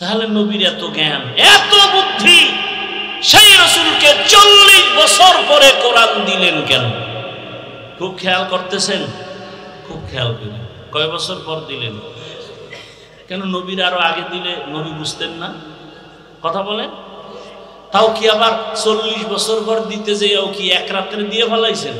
তাহলে নবীর এত জ্ঞান, এত বুদ্ধি, সেই রাসূলকে 40 বছর পরে কোরআন দিলেন কেন? খুব খেয়াল করতেছেন? খুব খেয়াল করেন। কয় বছর পর দিলেন? কেন নবীর আরো আগে দিলে নবী বুঝতেন না? কথা বলেন। তাও কি আবার 40 বছর পর দিতে যেও কি এক রাত্রে দিয়ে ফেলাইছেন?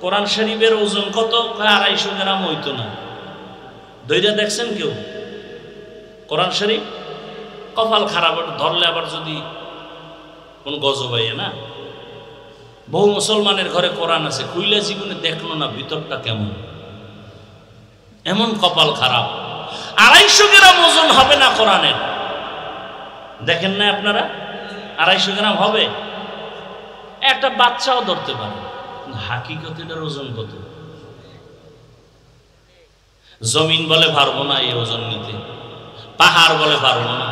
কোরআন শরীফের ওজন কত? 250 গ্রাম হইতো না। দইরা দেখছেন কেউ কোরআন শরীফ? কপাল খারাপ, ধরলে আবার যদি কোন গজব হয় না। বহু মুসলমানের ঘরে কোরআন আছে, খুইলা জীবনে দেখলো না ভিতরটা কেমন। এমন কপাল খারাপ। 250 গ্রাম ওজন হবে না কোরআনের। দেখেন না আপনারা? 250 গ্রাম হবে? একটা বাচ্চাও ধরতে পারে। হাকিকত এটার ওজন কত? জমিন বলে পারবো না এই ওজন নিতে, পাহাড় বলে পারবো না,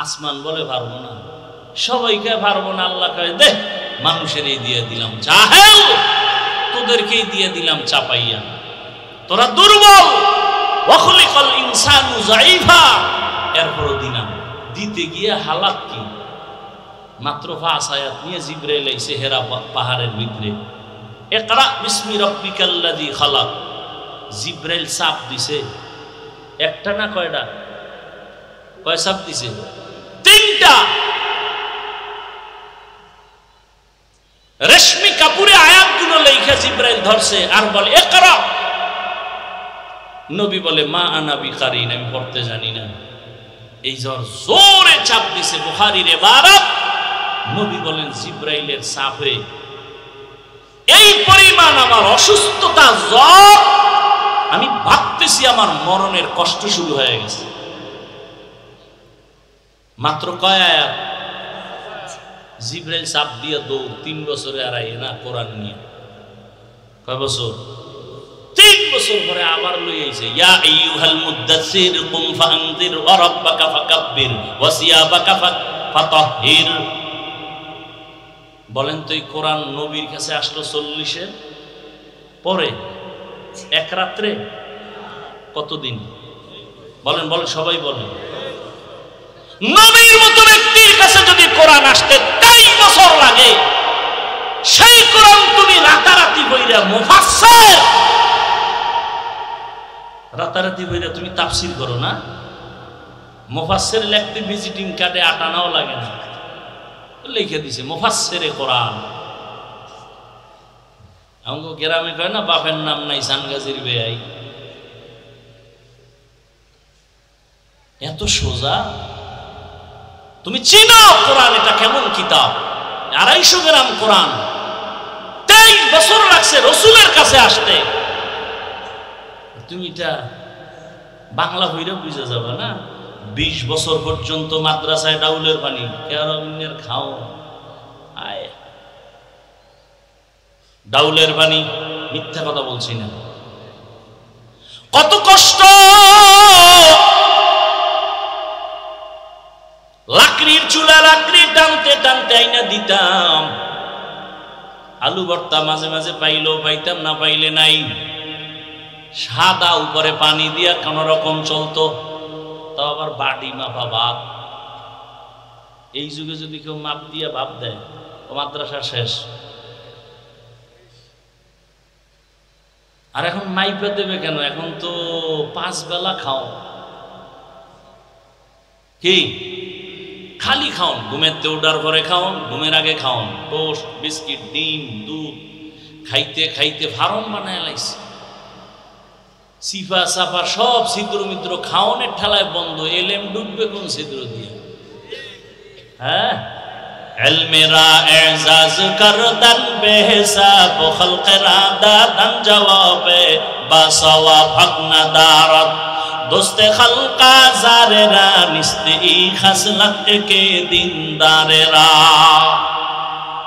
আসমান বলে পারবো না, সবাইকে পারবো না। আল্লাহ কয় দে মানুষেরই দিয়ে দিলাম, জাহেল তোদেরকেই দিয়ে দিলাম চাপাইয়া, তোরা দুর্বল। ওয়াখলিকাল ইনসানু যায়ীফা, এরপরও দিলাম। দিতে গিয়ে হালাত কি? মাত্র 5 আয়াত নিয়ে জিবরাইল আইছে হেরা পাহাড়ের ভিতরে। ইকরা বিসমি রাব্বিকাল্লাযী খালাক। জিবরাইল চাপ দিছে একটা না কয়টা? কয় চাপ দিছে? 3টা। রেশমি কাপুরে আয়াতগুলো লেখা জিবরাইল ধরছে আর বলে ইকরা। নবী বলে মা আনা বিকারিন, আমি পড়তে জানি না। এই জোরে চাপ দিছে। বুখারীর ইবারত, নবী বলেন জিবরাইলের চাপে এই পরিমাণ আমার অসুস্থতা, জ্বর, আমি ভাবতেছি আমার মরণের কষ্ট শুরু হয়ে গেছে। মাত্র কয় আয়াত? জিবরাইল চাপ দিয়ে দৌড়। 3 বছরে আর আয় না কোরআন নিয়ে। কয় বছর? 3 বছর পরে আবার লই আইছে। ইয়া আইয়ুহাল মুদ্দাসসির কুম ফাআনজির ওয়া রাব্বাকা ফাকাব্বির ওয়া সিয়াবাকা ফাতাহহির। বলেন তো এই কোরআন নবীর কাছে আসলো 40-এর পরে, এক রাত্রে? কতদিন? বলেন বলেন, সবাই বলেন। নবীর মতো ব্যক্তির কাছে যদি কোরআন আসতে 23 বছর লাগে, সেই কোরআন তুমি রাতারাতি বইরা মুফাসসির, রাতারাতি বইরা তুমি তাফসীর করো না। মুফাসসির লিখতে ভিজিটিং কার্ডে 8 আনাও লাগে না, লিখে দিছে মুফাসসিরে কোরআন। আমাকে গ্রামে কয় না বাপের নাম নাই সানগাজির বেয়াই। এত সোজা। তুমি চিনো কোরআন এটা কেমন কিতাব। 250 গ্রাম কোরআন, 23 বছর লাগছে রাসূলের কাছে আসতে। তুমি এটা বাংলা হইরা বুঝে যাবে না। 20 বছর পর্যন্ত মাদ্রাসায় ডাউলের পানি, কেরামিনের খাও, আয় ডাউলের পানি, মিথ্যা কথা বলছি না। কত কষ্ট, লাকড়ির চুলা, লাকড়ি টানতে টানতে আইনা দিতাম। আলু ভর্তা মাঝে মাঝে পাইলেও পাইতাম, না পাইলে নাই। সাদা উপরে পানি দিয়া কোন রকম চলতো। তাও আবার বাড়ি মাপা ভাত। এই যুগে যদি কেউ মাপ দিয়া ভাব দেয়, ও মাদ্রাসা শেষ। আর এখন মাইপা দেবে কেন? এখন তো 5 বেলা খাও। কি খালি খাওন? ঘুমেতে ওঠার পরে খাওন, ঘুমের আগে খাওন, টোস্ট, বিস্কিট, ডিম, দুধ খাইতে খাইতে ফার্ম বানায় লাইছে। সিফা সাফা সব ছিদ্র মিদ্র খাওনের ঠেলায় বন্ধ। এলেম ডুববে কোন ছিদ্র দিয়ে? হ্যাঁ, ইলমেরা এজাজ করদান বেহিসাব খলকেরা দাদান জবাবে বাসাওয়া ভাগনা দারাত দোস্তে খলকা জারেরা নিস্তে খাসলাত কে দিনদারেরা।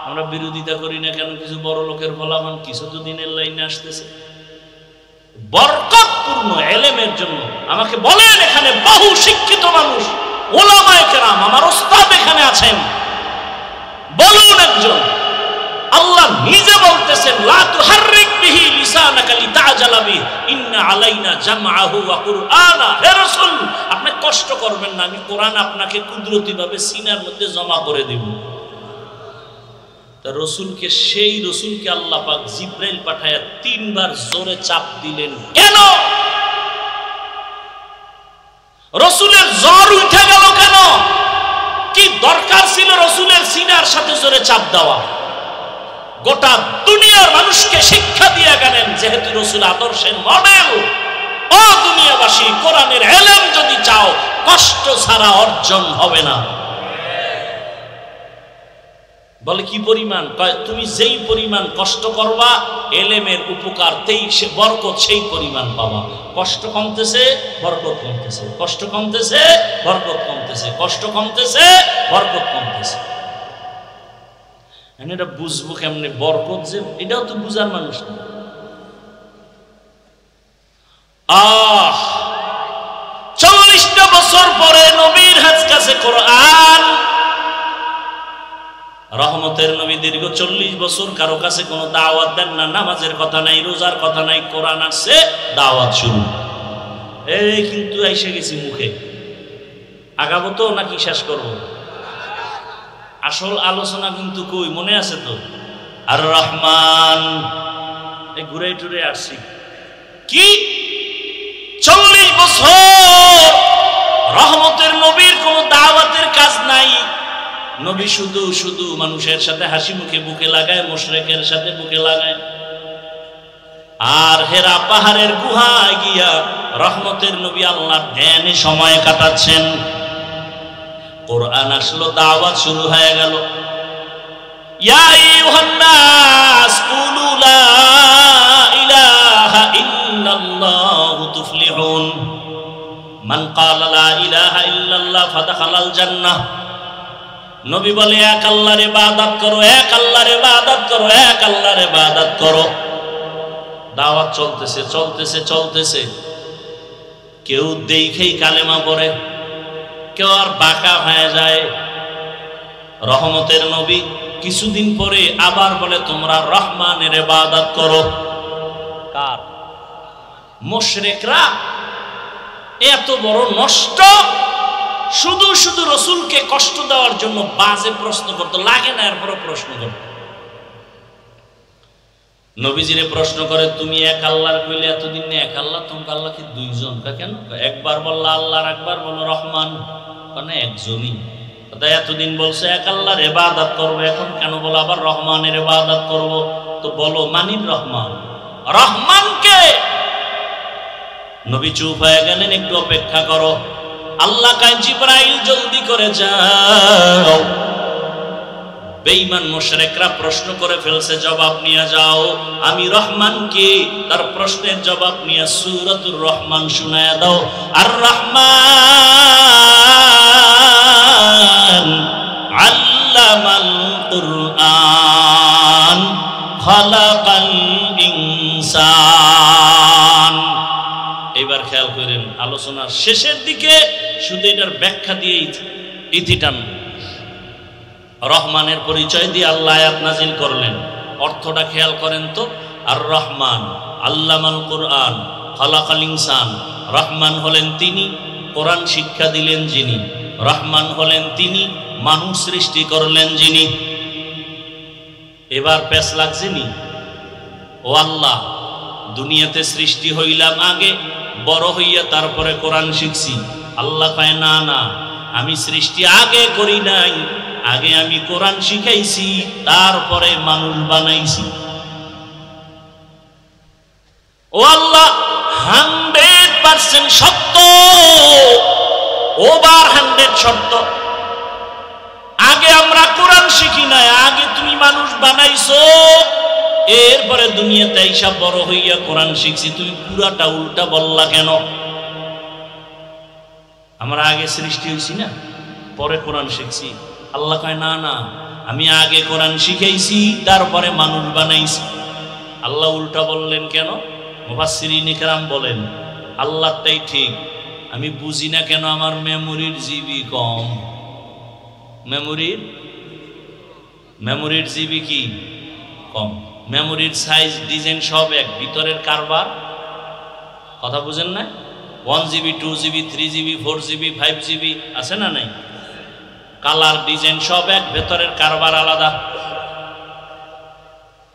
আমরা বিরোধিতা করি না কেন? কিছু বড় লোকের ফলাফল কিছু তো দিনের লাইনে আসতেছে বরকতপূর্ণ ইলমের জন্য। আমাকে বলেন, এখানে বহু শিক্ষিত মানুষ, উলামায়ে কেরাম, আমার ওস্তাদ এখানে আছেন, বলুন একজন। আল্লাহ নিজে বলতেছেন লা তুহাররিক বিহি লিসানাকা লিতাজালা বিহি ইন্না আলাইনা জামআহু ওয়া কুরআনা। হে রাসূল, আপনি কষ্ট করবেন না, আমি কোরআন আপনাকে কুদরতিভাবে সিনার মধ্যে জমা করে দেব। তা রসুলকে, সেই রসুলকে আল্লাহ পাক জিব্রাইল পাঠায়া 3 বার জোরে চাপ দিলেন। কেন রসুলের জ্বর উঠে গেল? কেন? কি দরকার ছিল রসুলের সিনার সাথে জোরে চাপ দেওয়া? গোটা দুনিয়ার মানুষকে শিক্ষা দিয়ে গেলেন, যেহেতু রসুল আদর্শের মডেল। ও দুনিয়াবাসী, কোরআনের ইলম যদি চাও, কষ্ট ছাড়া অর্জন হবে না। বলে কি পরিমাণ? তুমি যেই পরিমাণ কষ্ট করবা, এলেমের উপকার সে বরকত সেই পরিমাণ পাবা। কষ্ট কমতেছে, বরকত কমতেছে, কষ্ট কমতেছে, বরকত কমতেছে, কষ্ট কমতেছে, বরকত কমতেছে। এটা বুঝবো কেমনে বরকত? যে এটাও তো বুঝার মানুষ না। 40টা বছর পরে নবীর কাছে কোরআন। রহমতের নবী দীর্ঘ 40 বছর কারো কাছে কোনো দাওয়াত দেন না। নামাজের কথা নাই, রোজার কথা নাই, কোরআন আসছে, দাওয়াত শুরু। এই কিন্তু এসে গেছি মুখে, আগাবো তো নাকি শেষ করব? আসল আলোচনা কিন্তু কই মনে আছে তো? আর রহমান, এই ঘুরে টুরে আসছি কি 40 বছর রহমতের নবীর কোনো দাওয়াতের কাজ নাই। নবী শুধু শুধু মানুষের সাথে হাসি মুখে বুকে লাগায়, মুশরিকের সাথে বুকে লাগায়। আর হেরা পাহাড়ের গুহায় গিয়া রহমতের নবী আল্লাহর ধ্যানে সময় কাটাচ্ছেন। কোরআন আসলো, দাওয়াত শুরু হয়ে গেল। ইয়া আইয়ুহান নাস কুলু লা ইলাহা ইল্লাল্লাহু তুফলিহুন। মান ক্বালা লা ইলাহা ইল্লাল্লাহ ফাদাখালাল জান্নাহ। নবী বলে, এক আল্লাহর ইবাদত করো, এক আল্লাহর ইবাদত করো, এক আল্লাহর ইবাদত করো। দাওয়াত চলতেছে চলতেছে চলতেছে। কেউ দেখেই কালেমা পড়ে, কেউ আর বাঁকা হয়ে যায়। রহমতের নবী কিছুদিন পরে আবার বলে, তোমরা রহমানের ইবাদত করো। কার? মুশরিকরা এত বড় নষ্ট, শুধু শুধু রসুলকে কষ্ট দেওয়ার জন্য বাজে প্রশ্ন করতো, লাগে না এরপরও প্রশ্ন করতো। নবীজিরে প্রশ্ন করে, তুমি এক আল্লাহর কইলে এতদিন এক আল্লাহ, তোমাকে আল্লাহ কি দুইজন? কেন? একবার বললা আল্লাহর, একবার বলো রহমান, মানে একজনই। এতদিন বলছে এক আল্লাহর ইবাদত করবো, এখন কেন বলো আবার রহমানের ইবাদত করবো? তো বলো মানির রহমান, রহমানকে। নবী চুপ হয়ে গেলেন, একটু অপেক্ষা করো। আল্লাহ কয়, জিবরাইল জলদি করে যাও। বেঈমান মুশরিকরা প্রশ্ন করে ফেলছে, জবাব নিয়ে যাও। আমি রহমানকে, তার প্রশ্নের জবাব নিয়ে সূরাতুর রহমান শোনায়া দাও। আর রহমান আল্লামাল কুরআন খালাকাল ইনসান। এবার খেয়াল করেন, আলোচনার শেষের দিকে শুধু এটার ব্যাখ্যা দিয়ে ইতি টানব। রহমানের পরিচয় দিয়ে আল্লাহ আয়াত নাজিল করলেন, অর্থটা খেয়াল করেন তো। আর রহমান আল্লামাল কুরআন খালাকাল ইনসান। রহমান হলেন তিনি, কোরআন শিক্ষা দিলেন যিনি। রহমান হলেন তিনি, মানুষ সৃষ্টি করলেন যিনি। এবার পেশ লাগছে নি? ও আল্লাহ, দুনিয়াতে সৃষ্টি হইলাম আগে, বড় হইয়া তারপরে কোরআন শিখছি। আল্লাহ কয়, না না, আমি সৃষ্টি আগে করি নাই, আগে আমি কোরআন শিখাইছি, তারপরে মানুষ বানাইছি। ও আল্লাহ, 100% সত্য, ওভার 100 সত্য। আগে আমরা কোরআন শিখি নাই, আগে তুমি মানুষ বানাইছো, এরপরে দুনিয়াতে আইসা বড় হইয়া কোরআন শিখছি। তুমি পুরাটা উল্টা বললা কেন? আমরা আগে সৃষ্টি হইছি না, পরে কোরআন শিখছি। আল্লাহ কয়, না না, আমি আগে কোরআন শিখাইছি, তারপরে মানুষ বানাইছি। আল্লাহ উল্টা বললেন কেন? মুফাসসিরিন ইকরাম বলেন, আল্লাহটাই ঠিক, আমি বুঝি না কেন আমার মেমোরির জিবি কম। মেমোরির জিবি কি কম? মেমোরির সাইজ, ডিজাইন সব এক, ভিতরের কারবার কথা বুঝেন না? 1GB 2GB 3GB 4GB 5GB আছে না নাই? কালার ডিজাইন সব এক, ভেতরের কারবার আলাদা।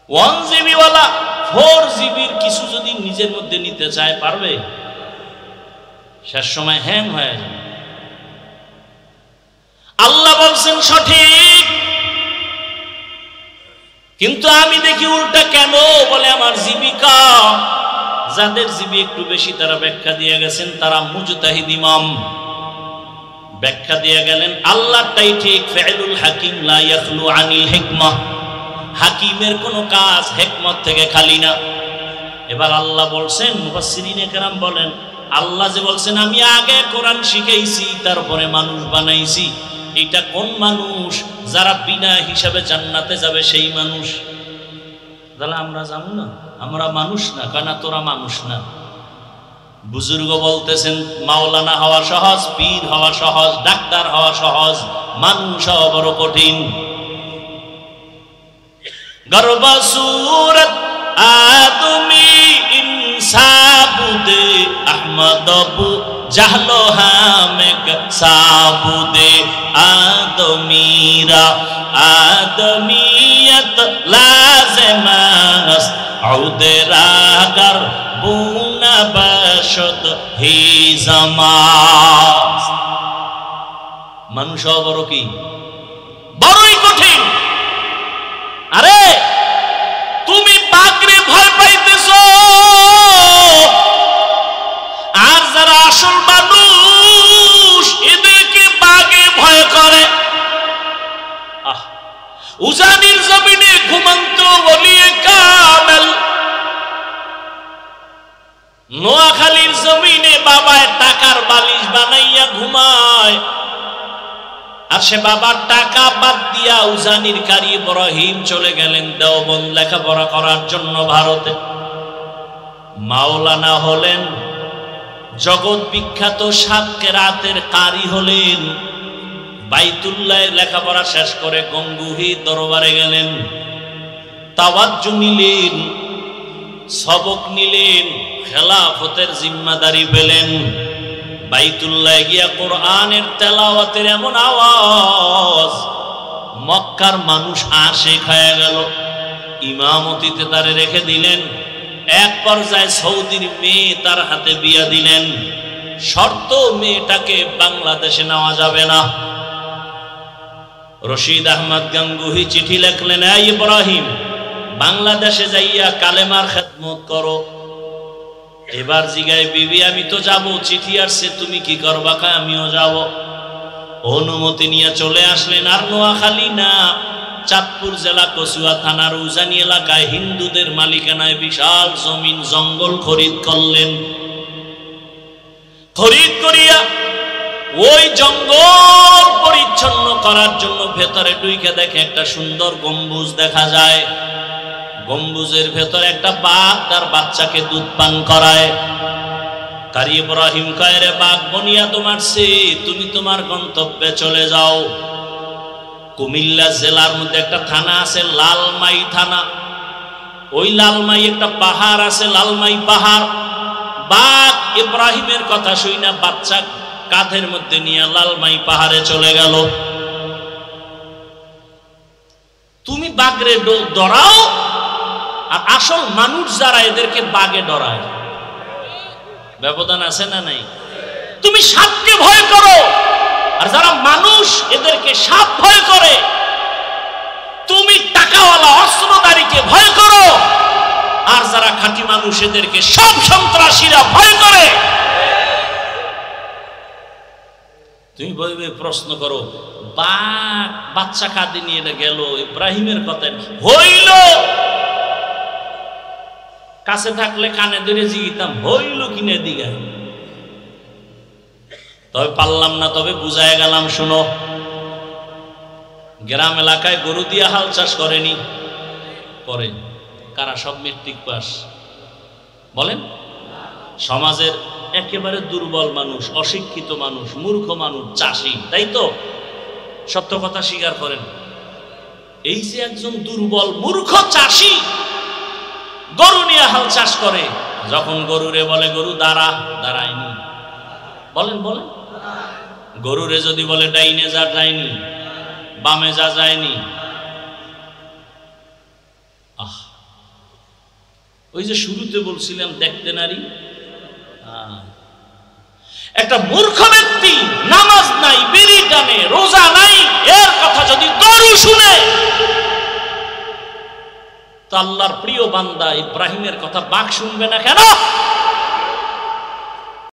1GB ওয়ালা 4GBর কিছু যদি নিজের মধ্যে নিতে চায় পারবে? শেষ সময় হ্যাং হয়ে যাবে। আল্লাহ বলছেন সঠিক, কিন্তু আমি দেখি উল্টা। কেন? বলে আমার জীবিকা। যাদের জিবি একটু বেশি তারা ব্যাখ্যা দিয়ে গেছেন, তারা মুজতাহিদ ইমাম ব্যাখ্যা দিয়ে গেলেন আল্লাহটাই ঠিক। ফাইলুল হাকিম লা ইয়াখলু আনিল হিকমাহ, হাকিমের কোনো কাজ হিকমত থেকে খালি না। এবার আল্লাহ বলছেন, মুফাসসিরিনে কেরাম বলেন, আল্লাহ যে বলছেন আমি আগে কোরআন শিখাইছি তারপরে মানুষ বানাইছি, এটা কোন মানুষ? যারা বিনা হিসাবে জান্নাতে যাবে সেই মানুষ। তাহলে আমরা জানো না, আমরা মানুষ না, কেন তোরা মানুষ না? বুজুর্গ বলতেছেন মাওলানা হওয়া সহজ, পীর হওয়া সহজ, ডাক্তার হওয়া সহজ, মানুষ হওয়া বড় কঠিন। গর্ব সুরত আদমি ইনসাবুদে আহমদবু জাহলো হামেক সাবুদে আদমিরা আদমিয়ত লাজমাস আউদে রাগার বুনা বশত হি জামাস। মানুষ বড় কি? বড়ই কঠিন। আরে তুমি বাঘরে ভয় পাইতেছো, আর যারা আসল মানুষ এদেরকে বাঘে ভয় করে। উজানির জমিনে ঘুমন্ত ওলিয়ে কামেল, নোয়াখালীর জমিনে বাবায় টাকার বালিশ বানাইয়া ঘুমায়, আর সে বাবার টাকা বাদ দিয়া উজানির কারি ইব্রাহিম চলে গেলেন দেওবন্দ লেখাপড়া করার জন্য ভারতে। মাওলানা হলেন, জগৎ বিখ্যাত 7 কেরাতের কারি হলেন। বাইতুল্লাহে লেখাপড়া শেষ করে গঙ্গুহি দরবারে গেলেন, তাওয়াজ্জু নিলেন, সবক নিলেন, খেলাফতের জিম্মাদারি পেলেন। বাইতুল্লাহে গিয়া কোরআনের তেলাওয়াতের এমন আওয়াজ, মক্কার মানুষ আশিক হয়ে গেল। ইমামতিতে তারে রেখে দিলেন। এক পর্যায়ে সৌদির মেয়ে তার হাতে বিয়া দিলেন, শর্ত মেয়েটাকে বাংলাদেশে নেওয়া যাবে না। রশিদ আহমদ গাঙ্গুহি চিঠি লিখলেন, এই ইব্রাহিম, বাংলাদেশে যাইয়া কালেমার খেদমত করো। এবার জিগায় বিবি, আমি তো যাব, চিঠি আসছে, তুমি কি করবা? আমিও যাব। অনুমতি নিয়ে চলে আসলেন। আর নোয়াখালী না, চাঁদপুর জেলা কচুয়া থানার উজানি এলাকায় হিন্দুদের মালিকানায় বিশাল জমিন জঙ্গল খরিদ করলেন। খরিদ করিয়া ওই জঙ্গল পরিচ্ছন্ন করার জন্য ভেতরে ঢুকে দেখে একটা সুন্দর গম্বুজ দেখা যায়। গম্বুজের ভেতরে একটা বাঘ তার বাচ্চাকে দুধ পান করায়। কারি ইব্রাহিম কয়, রে বাঘ বনিয়াদ মারছে, তুমি তোমার গন্তব্যে চলে যাও। কুমিল্লা জেলার মধ্যে একটা থানা আছে লালমাই থানা, ওই লালমাই একটা পাহাড় আছে লালমাই পাহাড়। বাঘ ইব্রাহিমের কথা শুই না বাচ্চা কাঁধের মধ্যে নিয়ে লালমাই পাহাড়ে চলে গেল। তুমি বাঘরে ডরাও, আর আসল মানুষ যারা এদেরকে বাঘে ডরায়। ব্যবধান আছে না নাই? তুমি সাপকে ভয় করো, আর যারা মানুষ এদেরকে সাপ ভয় করে। তুমি টাকাওয়ালা অস্ত্রধারীকে ভয় করো, আর যারা খাঁটি মানুষ এদেরকে সব সন্ত্রাসীরা ভয় করে। তুমি বলবে, প্রশ্ন করো, বাঘ বাচ্চা কাঁদে নিয়ে গেল, ইব্রাহিমের কথা হইল। কাছে থাকলে কানে ধরে জিগিতাম, হইল কিনে দিগা। তবে পারলাম না, তবে বুঝায় গেলাম। শুনো, গ্রাম এলাকায় গরু দিয়ে হাল চাষ করেনি? করে। কারা? সব মেট্রিক পাস। বলেন, সমাজের একেবারে দুর্বল মানুষ, অশিক্ষিত মানুষ, মূর্খ মানুষ, চাষি, তাই তো? সত্য কথা স্বীকার করেন। এই যে একজন দুর্বল মূর্খ চাষি গরু নিয়ে হাল চাষ করে, যখন গরুরে বলে গরু দাঁড়া, দাঁড়ায়নি, বলেন বলেন। গরুরে যদি বলে ডাইনে যা যায়নি, বামে যা যায়নি, ওই যে শুরুতে বলছিলাম দেখতে নারী। একটা মূর্খ ব্যক্তি নামাজ নাই, বিড়ি টানে, রোজা নাই, এর কথা যদি গরু শুনে, তো আল্লাহর প্রিয় বান্দা ইব্রাহিমের কথা বাঘ শুনবে না কেন?